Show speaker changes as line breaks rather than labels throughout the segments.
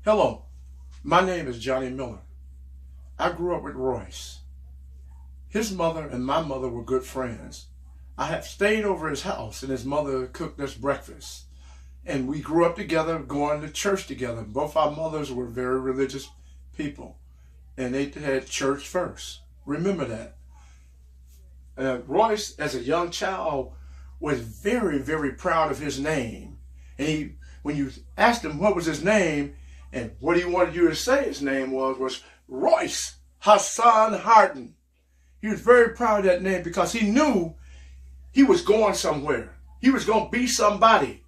Hello, my name is Johnny Miller. I grew up with Royce. His mother and my mother were good friends. I have stayed over his house and his mother cooked us breakfast. And we grew up together, going to church together. Both our mothers were very religious people and they had church first. Remember that. Royce, as a young child, was very, very proud of his name. And when you asked him what was his name, and what he wanted you to say his name was Royce Hassan Hardin. He was very proud of that name because he knew he was going somewhere. He was going to be somebody.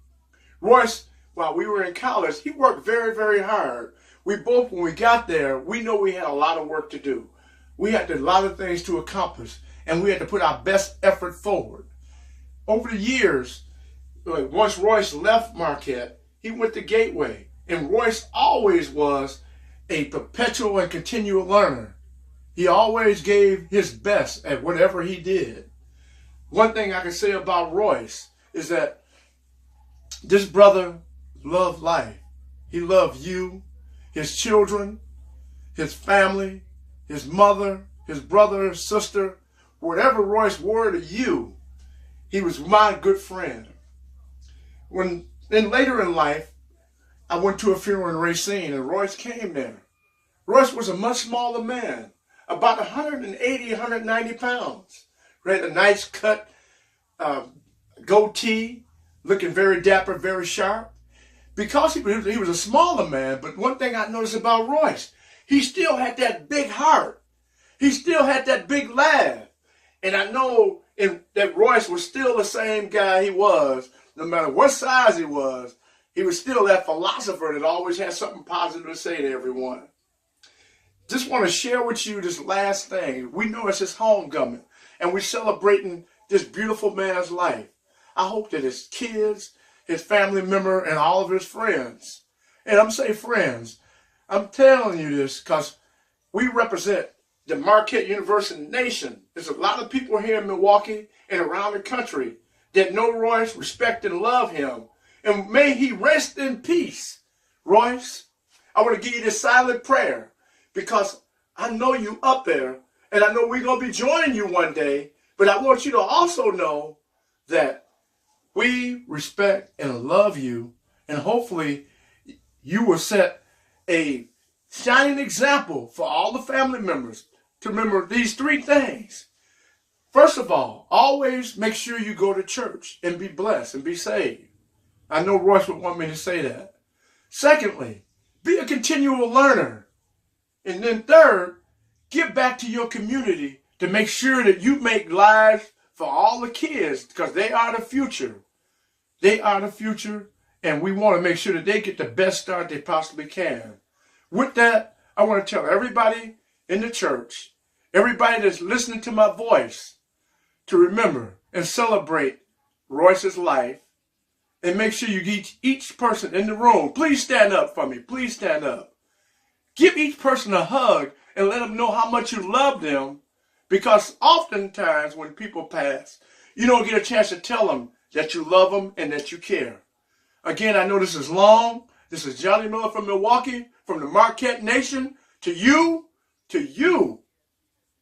Royce, while we were in college, he worked very, very hard. We both, when we got there, we know we had a lot of work to do. We had a lot of things to accomplish, and we had to put our best effort forward. Over the years, once Royce left Marquette, he went to Gateway. And Royce always was a perpetual and continual learner. He always gave his best at whatever he did. One thing I can say about Royce is that this brother loved life. He loved you, his children, his family, his mother, his brother, his sister. Whatever Royce were to you, he was my good friend. Then later in life, I went to a funeral in Racine and Royce came there. Royce was a much smaller man, about 180, 190 pounds. He had a nice cut goatee, looking very dapper, very sharp. Because he was a smaller man, but one thing I noticed about Royce, he still had that big heart. He still had that big laugh. And I know that Royce was still the same guy he was, no matter what size he was. He was still that philosopher that always had something positive to say to everyone. Just want to share with you this last thing. We know it's his homecoming, and we're celebrating this beautiful man's life. I hope that his kids, his family member, and all of his friends, and I'm saying friends, I'm telling you this because we represent the Marquette University Nation. There's a lot of people here in Milwaukee and around the country that know Royce, respect, and love him. And may he rest in peace. Royce, I want to give you this silent prayer because I know you up there and I know we're going to be joining you one day. But I want you to also know that we respect and love you, and hopefully you will set a shining example for all the family members to remember these three things. First of all, always make sure you go to church and be blessed and be saved. I know Royce would want me to say that. Secondly, be a continual learner. And then third, give back to your community to make sure that you make lives for all the kids because they are the future. They are the future, and we want to make sure that they get the best start they possibly can. With that, I want to tell everybody in the church, everybody that's listening to my voice, to remember and celebrate Royce's life. And make sure you get each person in the room. Please stand up for me. Please stand up. Give each person a hug and let them know how much you love them. Because oftentimes when people pass, you don't get a chance to tell them that you love them and that you care. Again, I know this is long. This is Johnny Miller from Milwaukee, from the Marquette Nation. To you,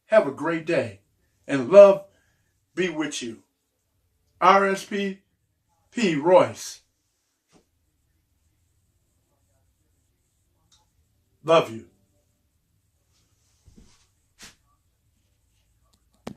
have a great day. And love be with you. RSP Royce. Love you.